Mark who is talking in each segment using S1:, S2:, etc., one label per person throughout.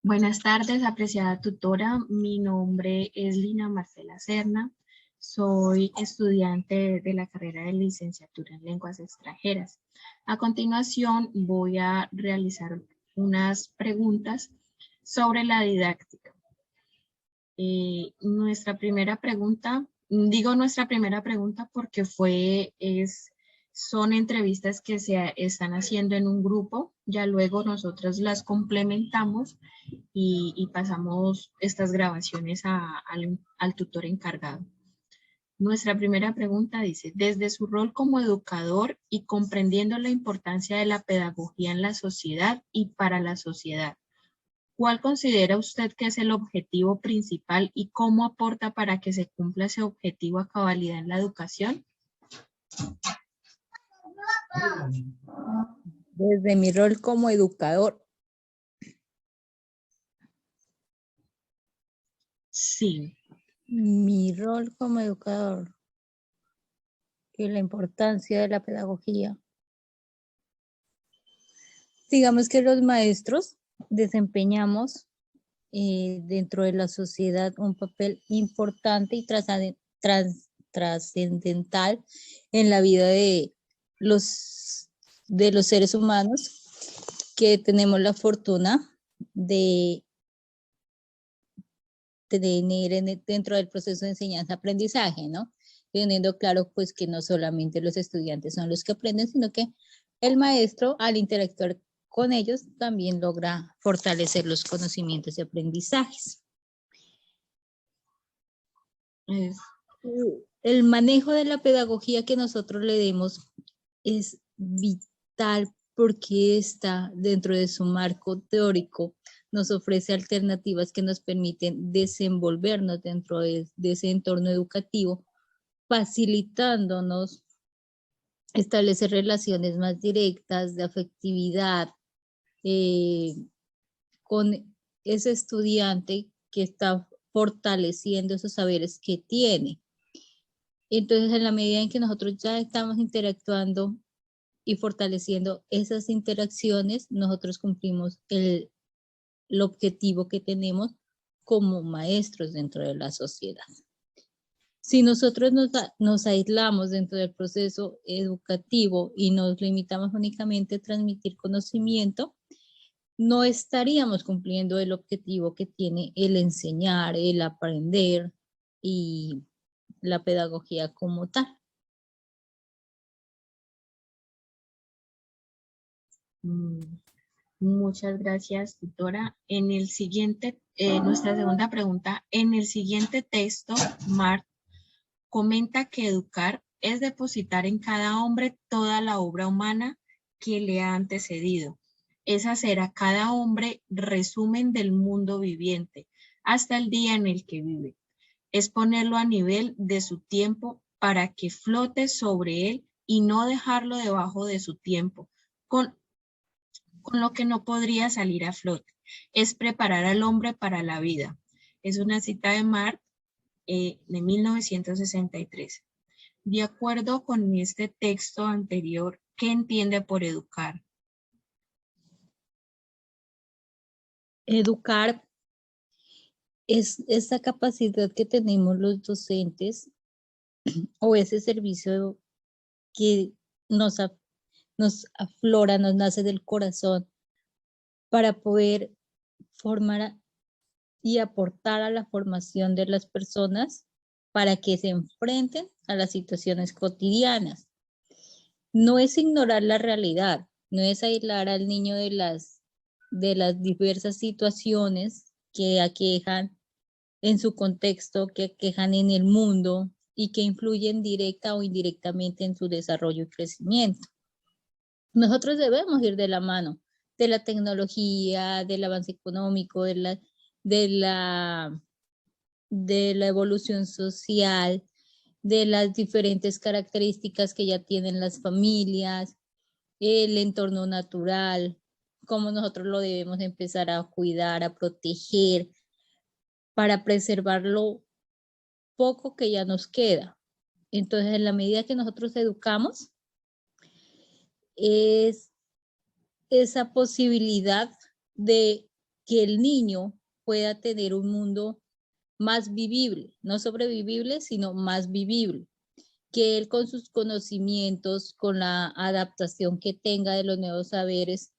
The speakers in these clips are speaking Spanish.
S1: Buenas tardes, apreciada tutora. Mi nombre es Lina Marcela Serna. Soy estudiante de la carrera de licenciatura en lenguas extranjeras. A continuación voy a realizar unas preguntas sobre la didáctica. Nuestra primera pregunta, digo nuestra primera pregunta porque son entrevistas que se están haciendo en un grupo, ya luego nosotros las complementamos y pasamos estas grabaciones al tutor encargado. Nuestra primera pregunta dice, desde su rol como educador y comprendiendo la importancia de la pedagogía en la sociedad y para la sociedad, ¿cuál considera usted que es el objetivo principal y cómo aporta para que se cumpla ese objetivo a cabalidad en la educación?
S2: Desde mi rol como educador.
S1: Sí.
S2: Mi rol como educador y la importancia de la pedagogía. Digamos que los maestros desempeñamos dentro de la sociedad un papel importante y trascendental en la vida de los seres humanos que tenemos la fortuna de tener dentro del proceso de enseñanza-aprendizaje, ¿no? Teniendo claro pues que no solamente los estudiantes son los que aprenden, sino que el maestro al interactuar con ellos también logra fortalecer los conocimientos y aprendizajes. El manejo de la pedagogía que nosotros le demos es vital porque está dentro de su marco teórico, nos ofrece alternativas que nos permiten desenvolvernos dentro de ese entorno educativo, facilitándonos establecer relaciones más directas de afectividad con ese estudiante que está fortaleciendo esos saberes que tiene. Entonces, en la medida en que nosotros ya estamos interactuando y fortaleciendo esas interacciones, nosotros cumplimos el objetivo que tenemos como maestros dentro de la sociedad. Si nosotros nos aislamos dentro del proceso educativo y nos limitamos únicamente a transmitir conocimiento, no estaríamos cumpliendo el objetivo que tiene el enseñar, el aprender y la pedagogía como tal.
S1: Muchas gracias, tutora. En el siguiente, nuestra segunda pregunta, en el siguiente texto, Marc comenta que educar es depositar en cada hombre toda la obra humana que le ha antecedido. Es hacer a cada hombre resumen del mundo viviente hasta el día en el que vive. Es ponerlo a nivel de su tiempo para que flote sobre él y no dejarlo debajo de su tiempo, con lo que no podría salir a flote. Es preparar al hombre para la vida. Es una cita de Marc de 1963. De acuerdo con este texto anterior, ¿qué entiende por educar?
S2: Educar es esa capacidad que tenemos los docentes o ese servicio que nos aflora, nos nace del corazón para poder formar y aportar a la formación de las personas para que se enfrenten a las situaciones cotidianas. No es ignorar la realidad, no es aislar al niño de las diversas situaciones que aquejan en su contexto, que aquejan en el mundo y que influyen directa o indirectamente en su desarrollo y crecimiento. Nosotros debemos ir de la mano de la tecnología, del avance económico, de la evolución social, de las diferentes características que ya tienen las familias, el entorno natural, cómo nosotros lo debemos empezar a cuidar, a proteger, para preservar lo poco que ya nos queda. Entonces, en la medida que nosotros educamos, es esa posibilidad de que el niño pueda tener un mundo más vivible, no sobrevivible, sino más vivible, que él con sus conocimientos, con la adaptación que tenga de los nuevos saberes,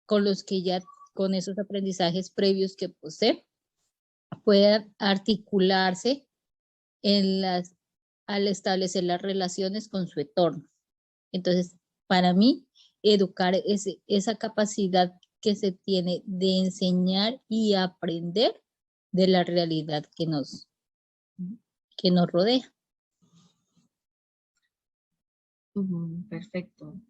S2: con los que ya, con esos aprendizajes previos que posee, pueda articularse al establecer las relaciones con su entorno. Entonces, para mí, educar es esa capacidad que se tiene de enseñar y aprender de la realidad que nos rodea.
S1: Perfecto.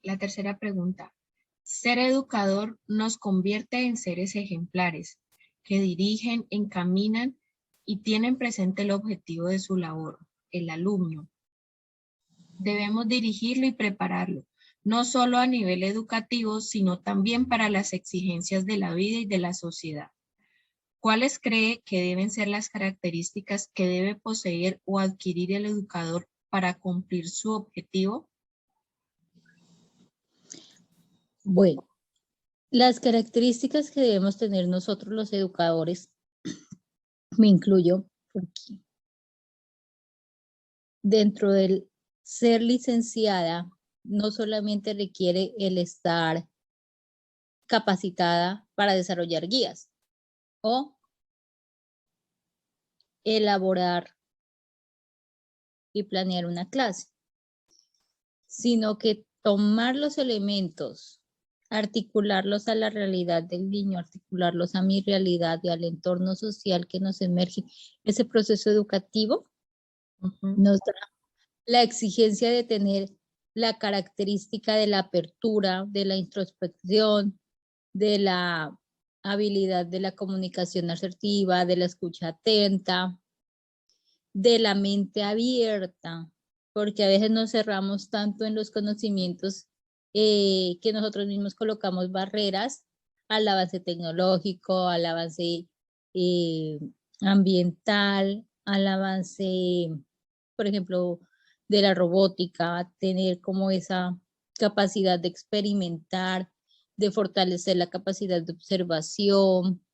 S1: La tercera pregunta. Ser educador nos convierte en seres ejemplares que dirigen, encaminan y tienen presente el objetivo de su labor, el alumno. Debemos dirigirlo y prepararlo, no solo a nivel educativo, sino también para las exigencias de la vida y de la sociedad. ¿Cuáles cree que deben ser las características que debe poseer o adquirir el educador para cumplir su objetivo?
S2: Bueno, las características que debemos tener nosotros los educadores, me incluyo, porque dentro del ser licenciada no solamente requiere el estar capacitada para desarrollar guías o elaborar y planear una clase, sino que tomar los elementos, articularlos a la realidad del niño, articularlos a mi realidad y al entorno social que nos emerge. Ese proceso educativo nos da la exigencia de tener la característica de la apertura, de la introspección, de la habilidad de la comunicación asertiva, de la escucha atenta, de la mente abierta, porque a veces nos cerramos tanto en los conocimientos que nosotros mismos colocamos barreras al avance tecnológico, al avance ambiental, al avance, por ejemplo, de la robótica, tener como esa capacidad de experimentar, de fortalecer la capacidad de observación,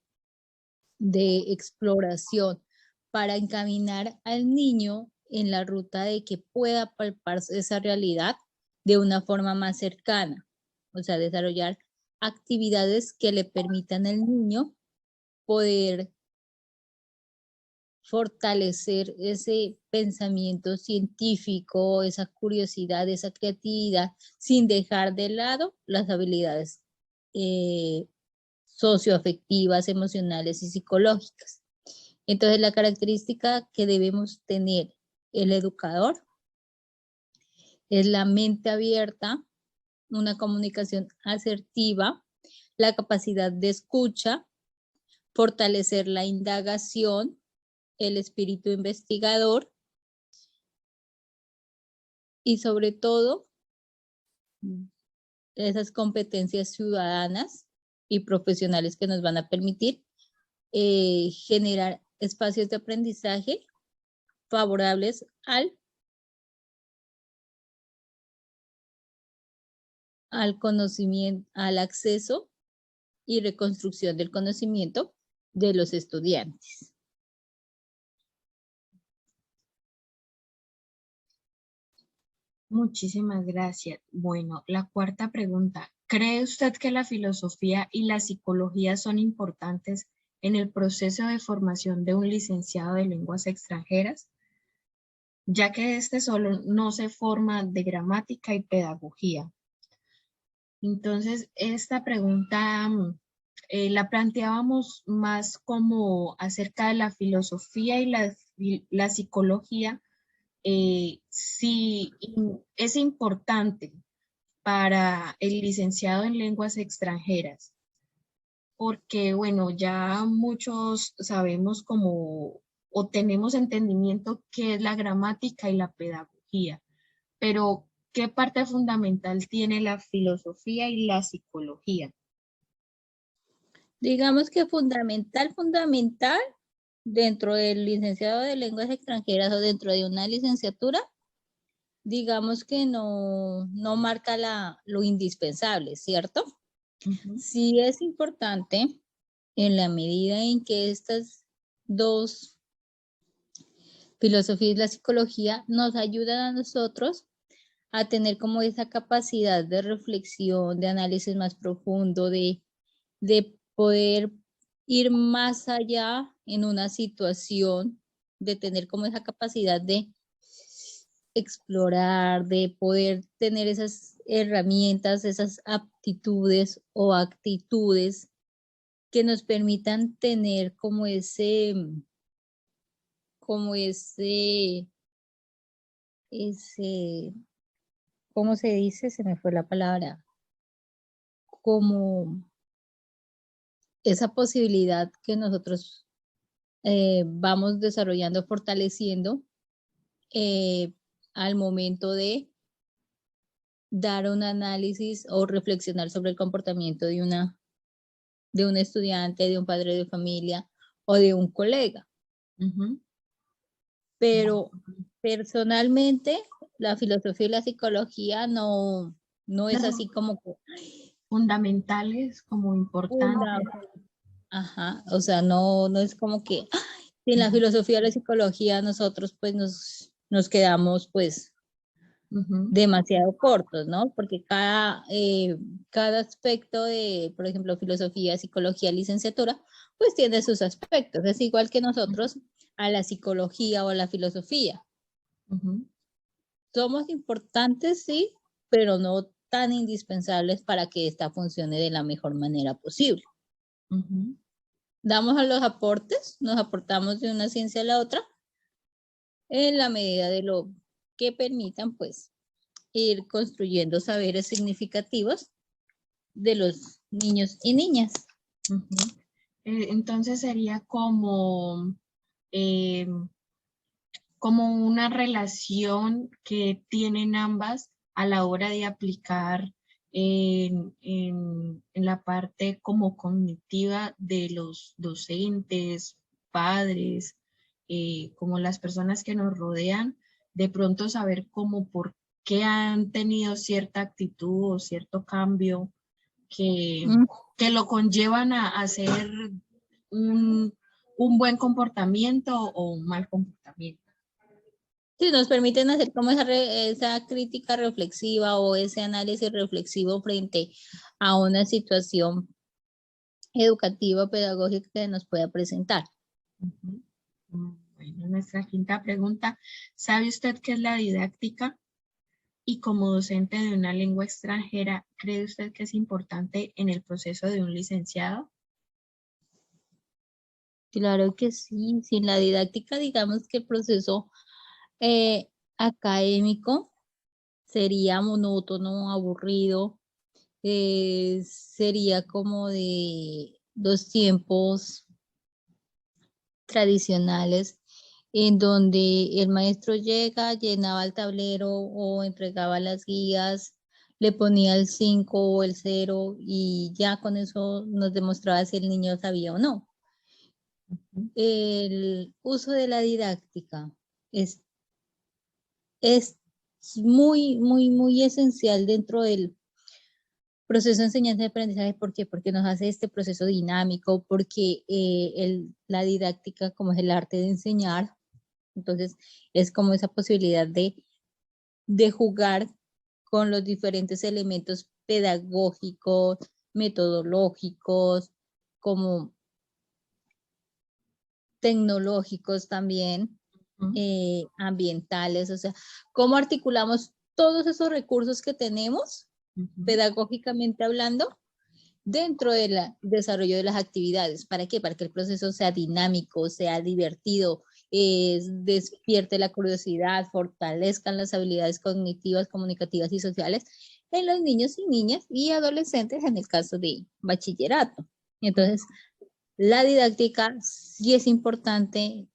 S2: de exploración, para encaminar al niño en la ruta de que pueda palpar esa realidad de una forma más cercana. O sea, desarrollar actividades que le permitan al niño poder fortalecer ese pensamiento científico, esa curiosidad, esa creatividad, sin dejar de lado las habilidades socioafectivas, emocionales y psicológicas. Entonces, la característica que debemos tener el educador es la mente abierta, una comunicación asertiva, la capacidad de escucha, fortalecer la indagación, el espíritu investigador y sobre todo esas competencias ciudadanas y profesionales que nos van a permitir generar espacios de aprendizaje favorables al conocimiento, al acceso y reconstrucción del conocimiento de los estudiantes.
S1: Muchísimas gracias. Bueno, la cuarta pregunta. ¿Cree usted que la filosofía y la psicología son importantes en el proceso de formación de un licenciado de lenguas extranjeras? Ya que este solo no se forma de gramática y pedagogía. Entonces, esta pregunta la planteábamos más como acerca de la filosofía y la psicología, si es importante para el licenciado en lenguas extranjeras, porque bueno, ya muchos sabemos como o tenemos entendimiento qué es la gramática y la pedagogía, pero ¿qué parte fundamental tiene la filosofía y la psicología?
S2: Digamos que fundamental dentro del licenciado de lenguas extranjeras o dentro de una licenciatura digamos que no marca lo indispensable, ¿cierto?
S1: Ujú,
S2: Sí es importante en la medida en que estas dos filosofías y la psicología nos ayudan a nosotros a tener como esa capacidad de reflexión, de análisis más profundo, de poder ir más allá en una situación, de tener como esa capacidad de explorar, de poder tener esas herramientas, esas aptitudes o actitudes que nos permitan tener como ese, ¿cómo se dice? Se me fue la palabra, como esa posibilidad que nosotros vamos desarrollando, fortaleciendo eh, al momento de dar un análisis o reflexionar sobre el comportamiento de un estudiante, de un padre de familia o de un colega.
S1: ujú.
S2: Pero personalmente la filosofía y la psicología no
S1: No
S2: es
S1: son
S2: así como
S1: fundamentales como
S2: una,
S1: importantes.
S2: ajá, o sea, no es como que en la
S1: Ujú,
S2: filosofía y la psicología nosotros pues nos quedamos pues
S1: ujú,
S2: demasiado cortos, ¿no? Porque cada aspecto de, por ejemplo, filosofía, psicología, licenciatura, pues tiene sus aspectos. Es igual que nosotros a la psicología o a la filosofía.
S1: ujú,
S2: Somos importantes, sí, pero no tan indispensables para que esta funcione de la mejor manera posible.
S1: ujú,
S2: Damos a los aportes, nos aportamos de una ciencia a la otra en la medida de lo que permitan, pues, ir construyendo saberes significativos de los niños y niñas.
S1: ujú. Entonces sería eh, como una relación que tienen ambas a la hora de aplicar en la parte como cognitiva de los docentes, padres, como las personas que nos rodean, de pronto saber cómo por qué han tenido cierta actitud o cierto cambio que,
S2: Mm.
S1: que lo conllevan a hacer un, un buen comportamiento o un mal comportamiento.
S2: Sí, nos permiten hacer como esa crítica reflexiva o ese análisis reflexivo frente a una situación educativa, pedagógica que nos pueda presentar.
S1: Ujú. Bueno, nuestra quinta pregunta. ¿Sabe usted qué es la didáctica? Y como docente de una lengua extranjera, ¿cree usted que es importante en el proceso de un licenciado?
S2: Claro que sí, sin la didáctica, digamos que el proceso eh, académico sería monótono, aburrido, sería como de los tiempos tradicionales en donde el maestro llega, llenaba el tablero o entregaba las guías, le ponía el 5 o el cero y ya con eso nos demostraba si el niño sabía o no.
S1: Ujú,
S2: El uso de la didáctica es, es muy esencial dentro del proceso de enseñanza y aprendizaje. ¿Por qué? Porque nos hace este proceso dinámico, porque la didáctica, como es el arte de enseñar, entonces es como esa posibilidad de jugar con los diferentes elementos pedagógicos, metodológicos, como tecnológicos también,
S1: ujú,
S2: ambientales, o sea, cómo articulamos todos esos recursos que tenemos,
S1: ujú,
S2: pedagógicamente hablando, dentro del desarrollo de las actividades. ¿Para qué? Para que el proceso sea dinámico, sea divertido, despierte la curiosidad, fortalezcan las habilidades cognitivas, comunicativas y sociales en los niños y niñas y adolescentes en el caso de bachillerato. Entonces, la didáctica sí es importante,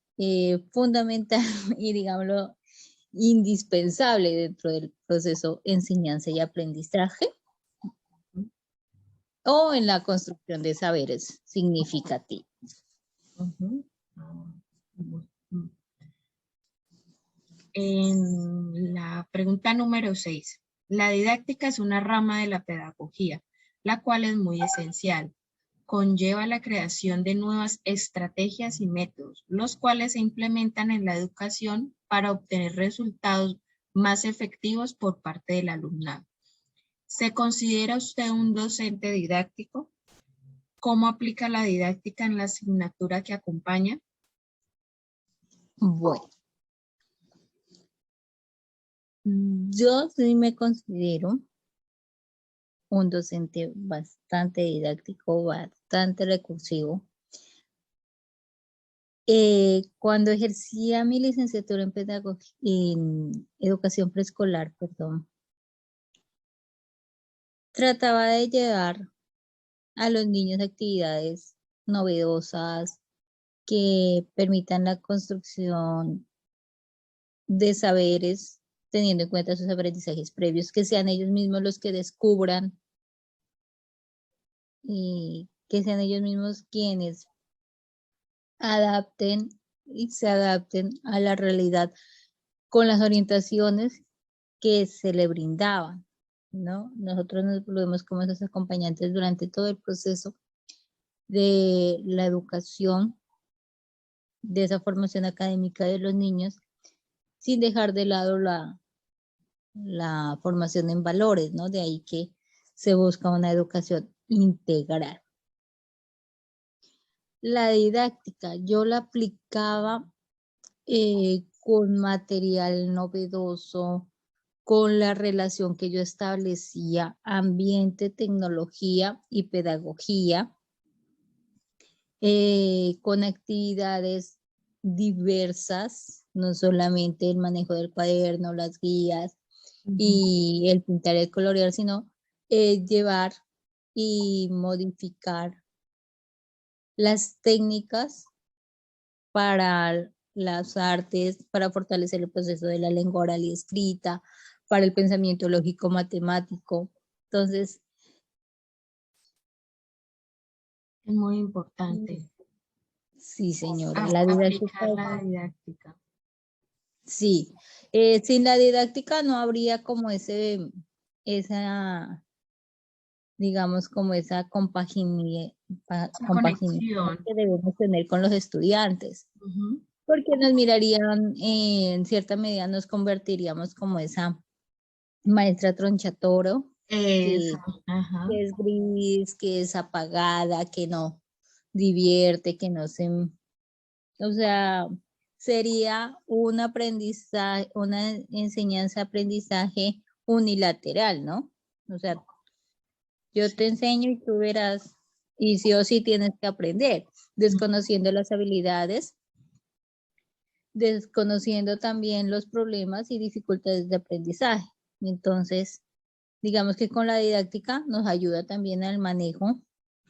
S2: fundamental y digámoslo, indispensable dentro del proceso enseñanza y aprendizaje
S1: ujú,
S2: o en la construcción de saberes significativos.
S1: ujú. Ah, ujú. En la pregunta número 6, la didáctica es una rama de la pedagogía, la cual es muy esencial. Conlleva la creación de nuevas estrategias y métodos, los cuales se implementan en la educación para obtener resultados más efectivos por parte del alumnado. ¿Se considera usted un docente didáctico? ¿Cómo aplica la didáctica en la asignatura que acompaña?
S2: Bueno, yo sí me considero un docente bastante didáctico, bastante recursivo. Cuando ejercía mi licenciatura en pedagogía, en educación preescolar, perdón, trataba de llevar a los niños actividades novedosas que permitan la construcción de saberes, teniendo en cuenta sus aprendizajes previos, que sean ellos mismos los que descubran y que sean ellos mismos quienes adapten y se adapten a la realidad con las orientaciones que se le brindaban, ¿no? Nosotros nos volvemos como esos acompañantes durante todo el proceso de la educación, de esa formación académica de los niños, sin dejar de lado la formación en valores, ¿no? De ahí que se busca una educación integral. La didáctica, yo la aplicaba con material novedoso, con la relación que yo establecía, ambiente, tecnología y pedagogía, con actividades diversas, no solamente el manejo del cuaderno, las guías y el pintar y el colorear, sino llevar y modificar las técnicas para las artes, para fortalecer el proceso de la lengua oral y escrita, para el pensamiento lógico matemático. Entonces,
S1: Es muy importante
S2: sí, señora, la didáctica,
S1: aplicar la didáctica.
S2: sí. Sin la didáctica no habría como esa, digamos, como esa compaginia
S1: Esa conexión.
S2: que debemos tener con los estudiantes.
S1: Ujú.
S2: Porque nos mirarían, en cierta medida nos convertiríamos como esa maestra tronchatoro, que,
S1: Esa, ajá.
S2: que es gris, que es apagada, que no divierte, que no se... O sea, sería un aprendizaje, una enseñanza-aprendizaje unilateral, ¿no? O sea, yo te enseño y tú verás, y sí o sí tienes que aprender, desconociendo las habilidades, desconociendo también los problemas y dificultades de aprendizaje. Entonces, digamos que con la didáctica nos ayuda también al manejo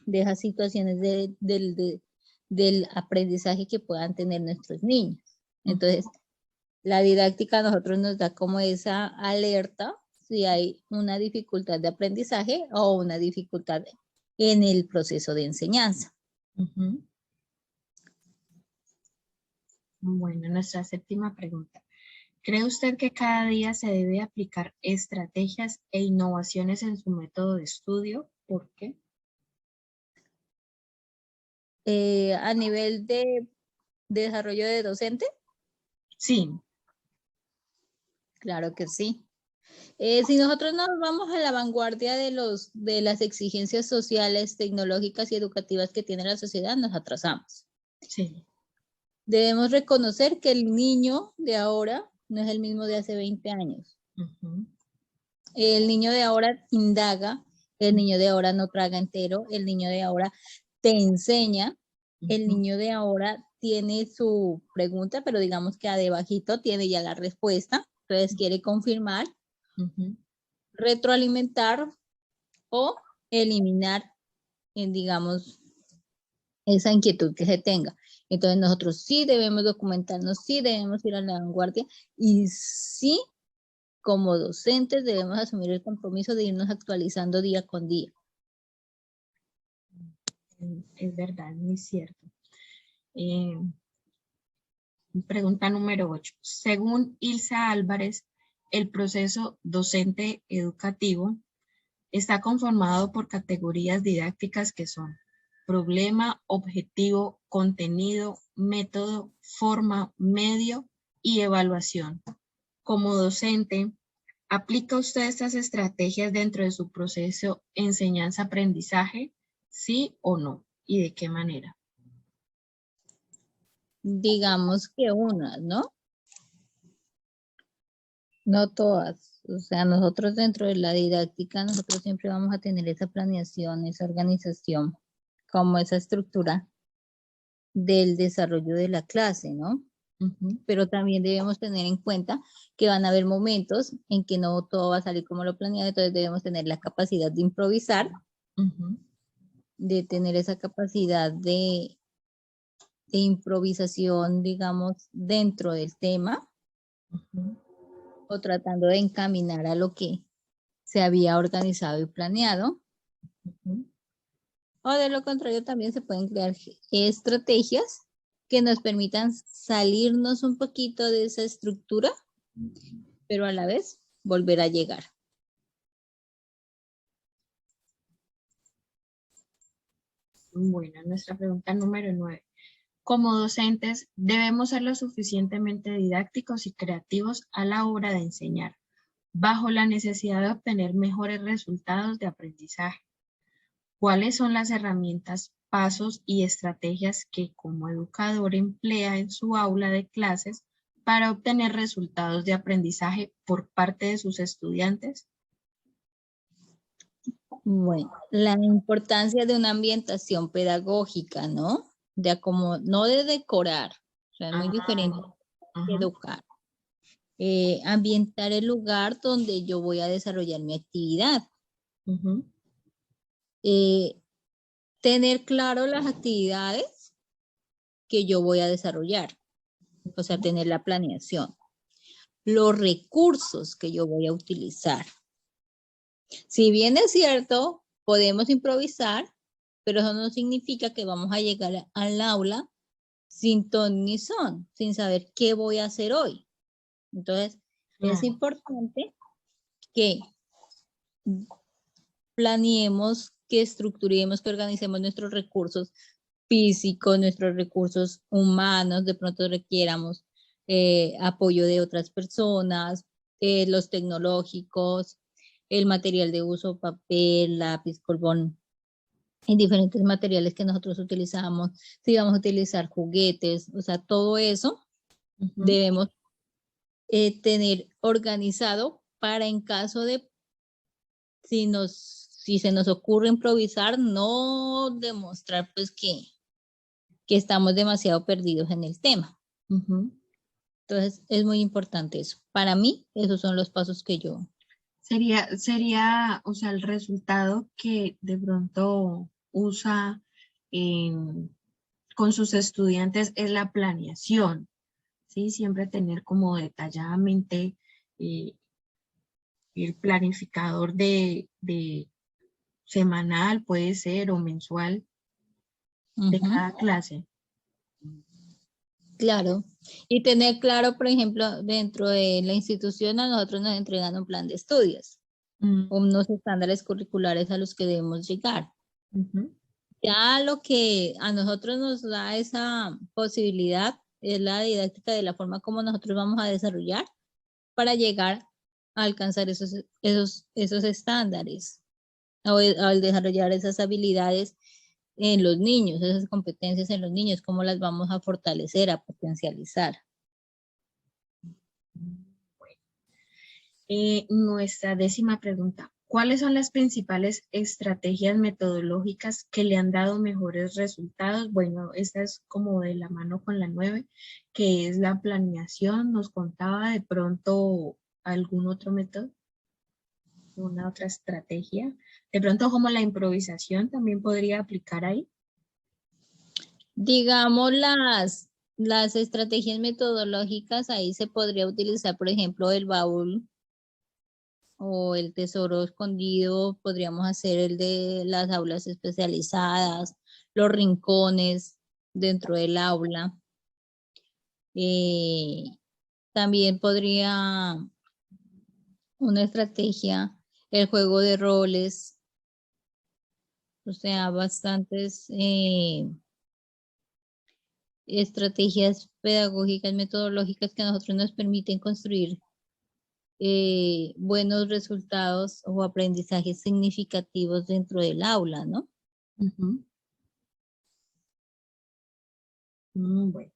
S2: de esas situaciones del aprendizaje que puedan tener nuestros niños. Entonces, la didáctica a nosotros nos da como esa alerta si hay una dificultad de aprendizaje o una dificultad en el proceso de enseñanza.
S1: Ujú. Bueno, nuestra séptima pregunta. ¿Cree usted que cada día se debe aplicar estrategias e innovaciones en su método de estudio? ¿Por qué?
S2: A nivel de desarrollo de docente,
S1: Sí.
S2: claro que sí. Si nosotros nos vamos a la vanguardia de las exigencias sociales, tecnológicas y educativas que tiene la sociedad, nos atrasamos.
S1: Sí.
S2: Debemos reconocer que el niño de ahora no es el mismo de hace 20 años.
S1: Ujú.
S2: El niño de ahora indaga, el niño de ahora no traga entero, el niño de ahora te enseña, el
S1: Ujú.
S2: niño de ahora tiene su pregunta, pero digamos que adebajito tiene ya la respuesta, entonces quiere confirmar,
S1: Ujú.
S2: retroalimentar o eliminar, digamos, esa inquietud que se tenga. Entonces nosotros sí debemos documentarnos, sí debemos ir a la vanguardia y sí, como docentes debemos asumir el compromiso de irnos actualizando día con día.
S1: Es verdad, muy cierto. Eh, Pregunta número 8. Según Ilsa Álvarez, el proceso docente educativo está conformado por categorías didácticas que son problema, objetivo, contenido, método, forma, medio y evaluación. Como docente, ¿aplica usted estas estrategias dentro de su proceso enseñanza-aprendizaje? ¿Sí o no? ¿Y de qué manera?
S2: Digamos que unas, ¿no? No todas. O sea, nosotros dentro de la didáctica, nosotros siempre vamos a tener esa planeación, esa organización, como esa estructura del desarrollo de la clase, ¿no?
S1: Ujú,
S2: Pero también debemos tener en cuenta que van a haber momentos en que no todo va a salir como lo planeado, entonces debemos tener la capacidad de improvisar,
S1: ujú,
S2: de tener esa capacidad de improvisación, digamos, dentro del tema
S1: ujú,
S2: o tratando de encaminar a lo que se había organizado y planeado.
S1: ujú.
S2: O de lo contrario, también se pueden crear estrategias que nos permitan salirnos un poquito de esa estructura, pero a la vez volver a llegar.
S1: Bueno, nuestra pregunta número 9. Como docentes, debemos ser lo suficientemente didácticos y creativos a la hora de enseñar, bajo la necesidad de obtener mejores resultados de aprendizaje. ¿Cuáles son las herramientas, pasos y estrategias que como educador emplea en su aula de clases para obtener resultados de aprendizaje por parte de sus estudiantes?
S2: Bueno, la importancia de una ambientación pedagógica, ¿no? No de decorar, o sea, es muy diferente
S1: Ah,
S2: que
S1: ajá,
S2: educar. Ambientar el lugar donde yo voy a desarrollar mi actividad.
S1: ujú,
S2: Eh, Tener claro las actividades que yo voy a desarrollar, o sea, tener la planeación, los recursos que yo voy a utilizar. Si bien es cierto, podemos improvisar, pero eso no significa que vamos a llegar al aula sin ton ni son, sin saber qué voy a hacer hoy. Entonces, es
S1: claro.
S2: importante que planeemos, que estructuremos, que organicemos nuestros recursos físicos, nuestros recursos humanos, de pronto requiéramos apoyo de otras personas, los tecnológicos, el material de uso, papel, lápiz, colbón, y diferentes materiales que nosotros utilizamos, si vamos a utilizar juguetes, o sea, todo eso
S1: Ujú.
S2: debemos tener organizado para en caso de si se nos ocurre improvisar, no demostrar pues que estamos demasiado perdidos en el tema.
S1: Ujú.
S2: Entonces, es muy importante eso. Para mí, esos son los pasos que yo.
S1: Sería, o sea, el resultado que de pronto usa con sus estudiantes es la planeación, ¿sí? Siempre tener como detalladamente eh, el planificador de semanal, puede ser, o mensual, de
S2: Ujú,
S1: cada clase.
S2: claro. Y tener claro, por ejemplo, dentro de la institución a nosotros nos entregan un plan de estudios,
S1: Mm,
S2: unos estándares curriculares a los que debemos llegar.
S1: ujú.
S2: Ya lo que a nosotros nos da esa posibilidad es la didáctica de la forma como nosotros vamos a desarrollar para llegar a alcanzar esos estándares o al desarrollar esas habilidades en los niños, esas competencias en los niños, cómo las vamos a fortalecer, a potencializar.
S1: Nuestra 10ª pregunta. ¿Cuáles son las principales estrategias metodológicas que le han dado mejores resultados? Bueno, esta es como de la mano con la 9, que es la planeación. ¿Nos contaba de pronto algún otro método, una otra estrategia? De pronto como la improvisación también podría aplicar ahí.
S2: Digamos, las estrategias metodológicas, ahí se podría utilizar, por ejemplo, el baúl o el tesoro escondido, podríamos hacer el de las aulas especializadas, los rincones dentro del aula. También podría una estrategia, el juego de roles, o sea, bastantes estrategias pedagógicas, metodológicas que a nosotros nos permiten construir buenos resultados o aprendizajes significativos dentro del aula, ¿no?
S1: Ujú. Bueno.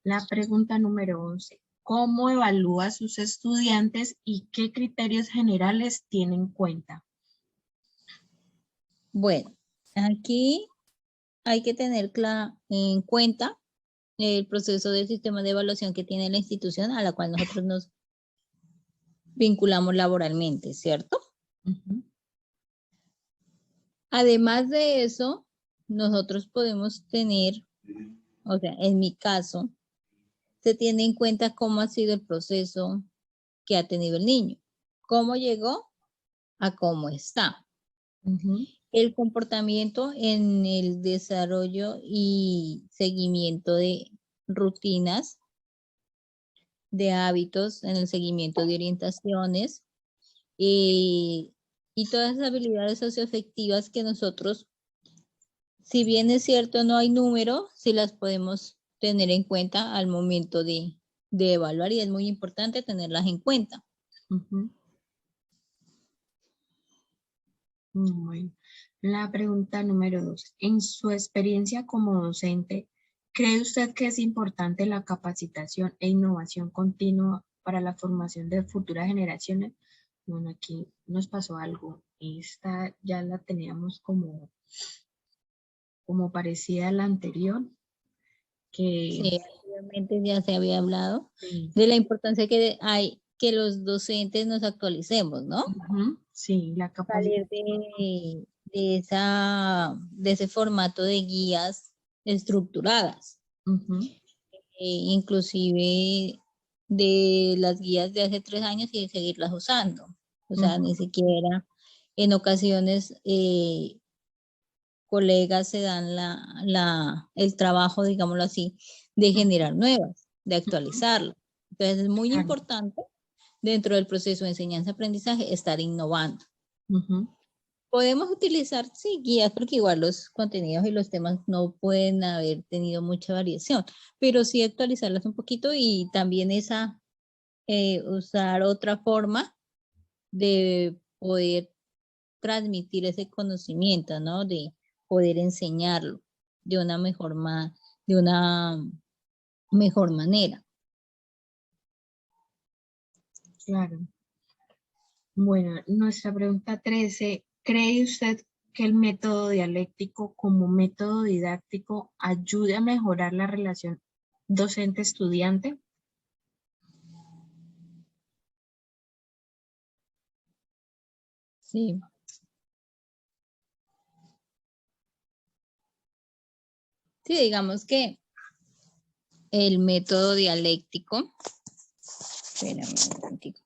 S1: La pregunta número 11. ¿Cómo evalúa a sus estudiantes y qué criterios generales tiene en cuenta?
S2: Bueno, aquí hay que tener en cuenta el proceso del sistema de evaluación que tiene la institución a la cual nosotros nos vinculamos laboralmente, ¿cierto?
S1: Ujú.
S2: Además de eso, nosotros podemos tener, o sea, en mi caso, se tiene en cuenta cómo ha sido el proceso que ha tenido el niño, cómo llegó a cómo está.
S1: Ujú.
S2: El comportamiento en el desarrollo y seguimiento de rutinas, de hábitos, en el seguimiento de orientaciones y todas las habilidades socioafectivas que nosotros, si bien es cierto no hay número, sí las podemos tener en cuenta al momento de evaluar y es muy importante tenerlas en cuenta.
S1: Ujú. Bueno. La pregunta número 2. En su experiencia como docente, ¿cree usted que es importante la capacitación e innovación continua para la formación de futuras generaciones? Bueno, aquí nos pasó algo. Esta ya la teníamos como parecida a la anterior, que
S2: Sí, anteriormente ya se había hablado
S1: sí,
S2: de la importancia que hay que los docentes nos actualicemos, ¿no?
S1: ujú, sí, la
S2: Salir
S1: capacitación.
S2: de ese formato de guías estructuradas,
S1: Ujú,
S2: inclusive de las guías de hace 3 años y de seguirlas usando. O sea,
S1: ujú,
S2: ni siquiera en ocasiones colegas se dan el trabajo, digámoslo así, de
S1: ujú,
S2: generar nuevas, de
S1: ujú,
S2: actualizarlas. Entonces es muy
S1: claro,
S2: importante dentro del proceso de enseñanza-aprendizaje estar innovando.
S1: ujú,
S2: Podemos utilizar, sí, guías, porque igual los contenidos y los temas no pueden haber tenido mucha variación, pero sí actualizarlas un poquito y también usar otra forma de poder transmitir ese conocimiento, ¿no? De poder enseñarlo de una de una mejor manera.
S1: claro. Bueno, nuestra pregunta 13. ¿Cree usted que el método dialéctico como método didáctico ayude a mejorar la relación docente-estudiante?
S2: Sí, sí, digamos que el método dialéctico, espérame un momentico.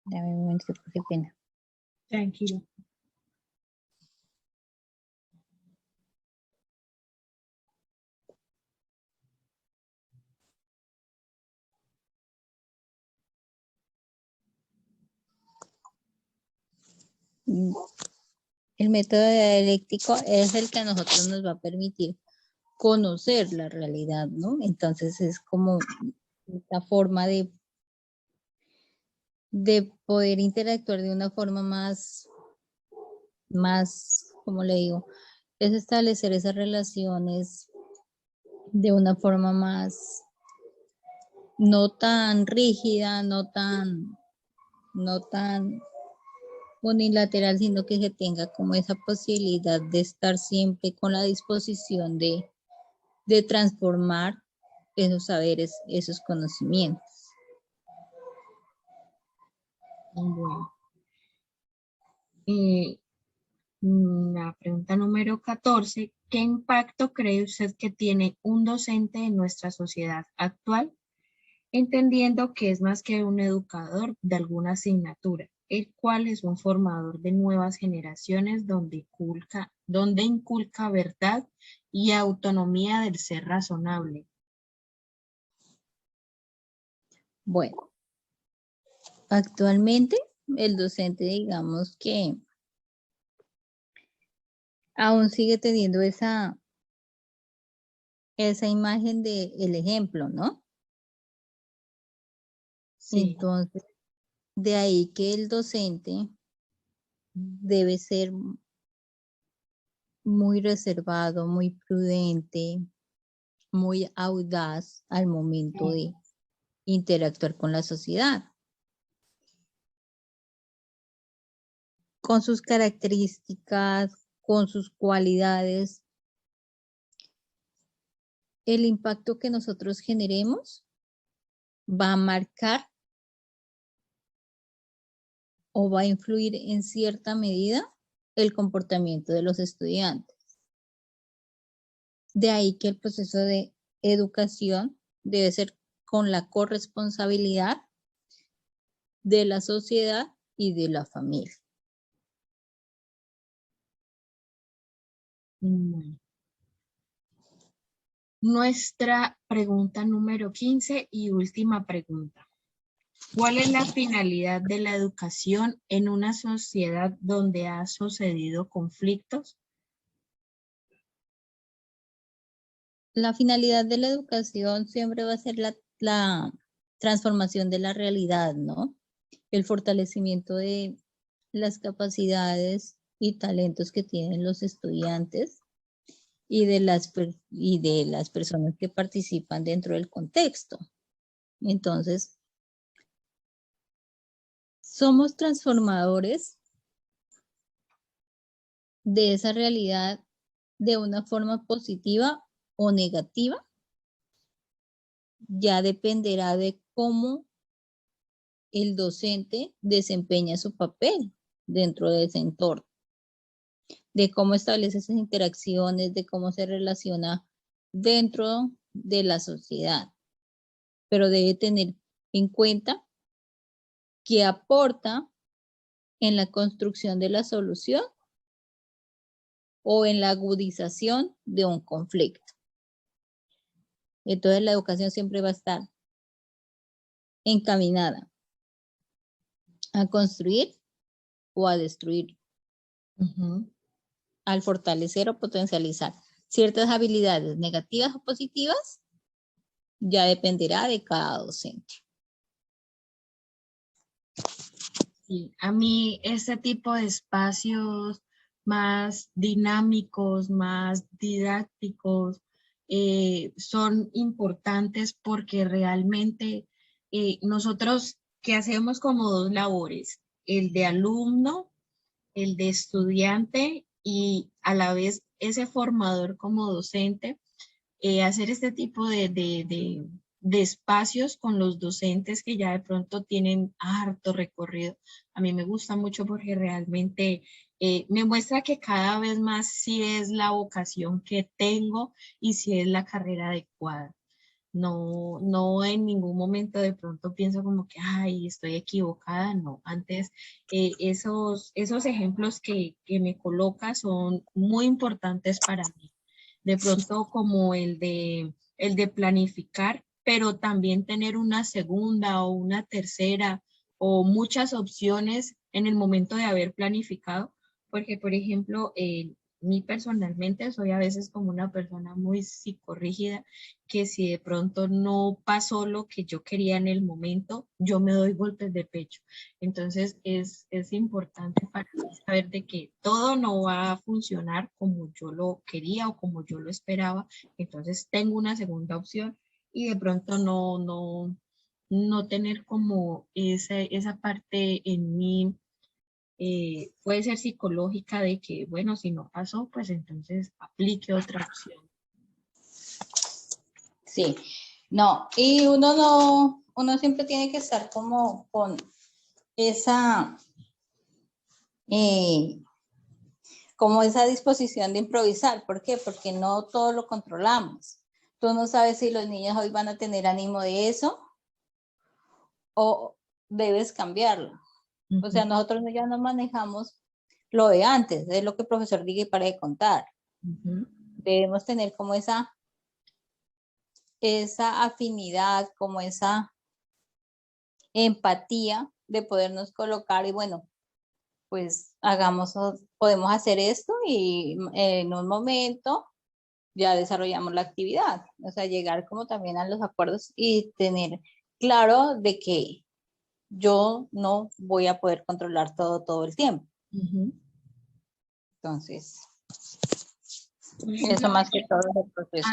S2: Dame un momento, qué pena.
S1: Tranquilo.
S2: El método dialéctico es el que a nosotros nos va a permitir conocer la realidad, ¿no? Entonces es como esta forma de poder interactuar de una forma más, como le digo, es establecer esas relaciones de una forma más, no tan rígida, no tan unilateral, sino que se tenga como esa posibilidad de estar siempre con la disposición de transformar esos saberes, esos conocimientos.
S1: Bueno. Eh, la pregunta número 14. ¿Qué impacto cree usted que tiene un docente en nuestra sociedad actual? Entendiendo que es más que un educador de alguna asignatura, el cual es un formador de nuevas generaciones donde inculca verdad y autonomía del ser razonable.
S2: Bueno, actualmente el docente, digamos que aún sigue teniendo esa imagen del ejemplo, ¿no?
S1: Sí,
S2: Entonces, de ahí que el docente debe ser muy reservado, muy prudente, muy audaz al momento de interactuar con la sociedad, con sus características, con sus cualidades. El impacto que nosotros generemos va a marcar o va a influir en cierta medida el comportamiento de los estudiantes. De ahí que el proceso de educación debe ser con la corresponsabilidad de la sociedad y de la familia.
S1: bueno. Nuestra pregunta número 15 y última pregunta. ¿Cuál es la finalidad de la educación en una sociedad donde ha sucedido conflictos?
S2: La finalidad de la educación siempre va a ser la transformación de la realidad, ¿no? El fortalecimiento de las capacidades y talentos que tienen los estudiantes y y de las personas que participan dentro del contexto. Entonces, somos transformadores de esa realidad de una forma positiva o negativa. Ya dependerá de cómo el docente desempeña su papel dentro de ese entorno, de cómo establece esas interacciones, de cómo se relaciona dentro de la sociedad. Pero debe tener en cuenta que aporta en la construcción de la solución o en la agudización de un conflicto. Entonces la educación siempre va a estar encaminada a construir o a destruir, al fortalecer o potencializar ciertas habilidades negativas o positivas, ya dependerá de cada docente.
S1: Sí, a mí este tipo de espacios más dinámicos, más didácticos, son importantes porque realmente nosotros que hacemos como dos labores, el de alumno, el de estudiante y a la vez ese formador como docente, hacer este tipo de espacios con los docentes que ya de pronto tienen harto recorrido. A mí me gusta mucho porque realmente me muestra que cada vez más sí es la vocación que tengo y sí es la carrera adecuada. No, no en ningún momento de pronto pienso como que, ay, estoy equivocada. No, antes esos ejemplos que me coloca son muy importantes para mí. De pronto como el de planificar, pero también tener una segunda o una tercera o muchas opciones en el momento de haber planificado, porque por ejemplo, mí personalmente soy a veces como una persona muy psicorrígida, que si de pronto no pasó lo que yo quería en el momento, yo me doy golpes de pecho. Entonces es importante para mí saber de que todo no va a funcionar como yo lo quería o como yo lo esperaba. Entonces tengo una segunda opción y de pronto no tener como esa parte en mí, puede ser psicológica de que, bueno, si no pasó, pues entonces aplique otra opción.
S2: Sí, no, y uno siempre tiene que estar como con esa, eh, como esa disposición de improvisar. ¿Por qué? Porque no todo lo controlamos. Tú no sabes si los niños hoy van a tener ánimo de eso o debes cambiarlo. O sea, nosotros ya no manejamos lo de antes, es lo que el profesor diga y para de contar. Debemos tener como esa afinidad, como esa empatía de podernos colocar y bueno, pues podemos hacer esto y en un momento ya desarrollamos la actividad. O sea, llegar como también a los acuerdos y tener claro de que yo no voy a poder controlar todo el tiempo. Entonces, eso más que todo es el proceso.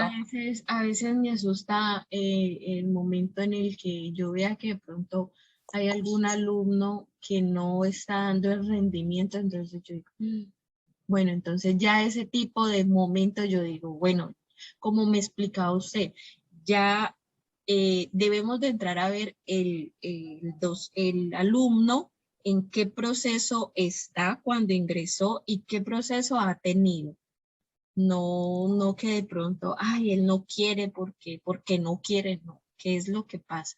S1: A veces me asusta el momento en el que yo vea que de pronto hay algún alumno que no está dando el rendimiento, entonces yo digo, bueno, entonces ya ese tipo de momento yo digo, bueno, como me explicaba usted, ya debemos de entrar a ver el alumno en qué proceso está cuando ingresó y qué proceso ha tenido. No que de pronto, ay, él no quiere porque no quiere, no. ¿Qué es lo que pasa?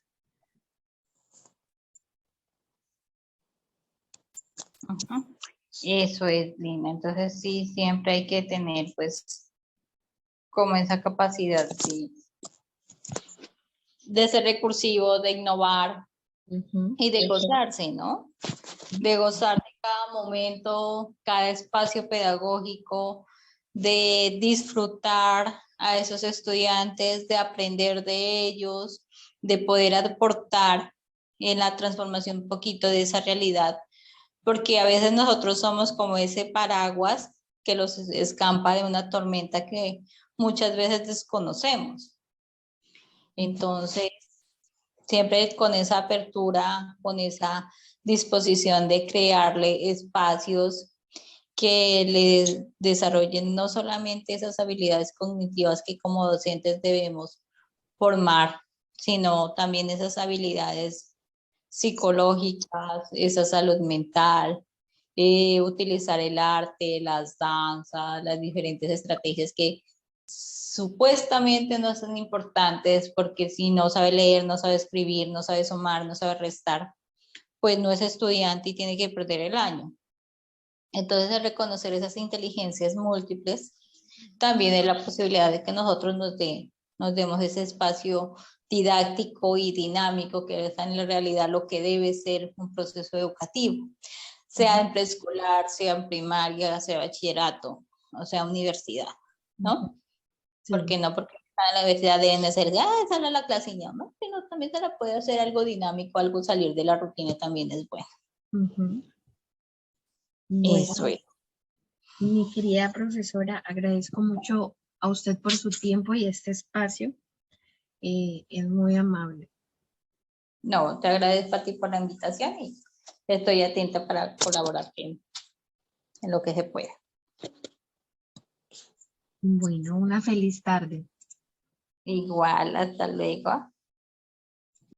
S2: Eso es, Lina. Entonces sí, siempre hay que tener pues como esa capacidad sí, de ser recursivo, de innovar y de gozarse, ¿no? De gozar de cada momento, cada espacio pedagógico, de disfrutar a esos estudiantes, de aprender de ellos, de poder aportar en la transformación un poquito de esa realidad, porque a veces nosotros somos como ese paraguas que los escampa de una tormenta que muchas veces desconocemos. Entonces, siempre con esa apertura, con esa disposición de crearle espacios que les desarrollen no solamente esas habilidades cognitivas que como docentes debemos formar, sino también esas habilidades psicológicas, esa salud mental, utilizar el arte, las danzas, las diferentes estrategias que supuestamente no son importantes porque si no sabe leer, no sabe escribir, no sabe sumar, no sabe restar, pues no es estudiante y tiene que perder el año. Entonces, el reconocer esas inteligencias múltiples también es la posibilidad de que nosotros nos demos ese espacio didáctico y dinámico que es en la realidad lo que debe ser un proceso educativo, sea en preescolar, sea en primaria, sea bachillerato, o sea universidad, ¿no?
S1: Sí.
S2: Porque no porque en la universidad deben de ser, esa no es la clase, no, sino también se la puede hacer algo dinámico, algo salir de la rutina también es bueno.
S1: Bueno,
S2: Eso es.
S1: mi querida profesora, agradezco mucho a usted por su tiempo y este espacio. Es muy amable.
S2: No, te agradezco a ti por la invitación y estoy atenta para colaborar en lo que se pueda.
S1: Bueno, una feliz tarde.
S2: Igual, hasta luego.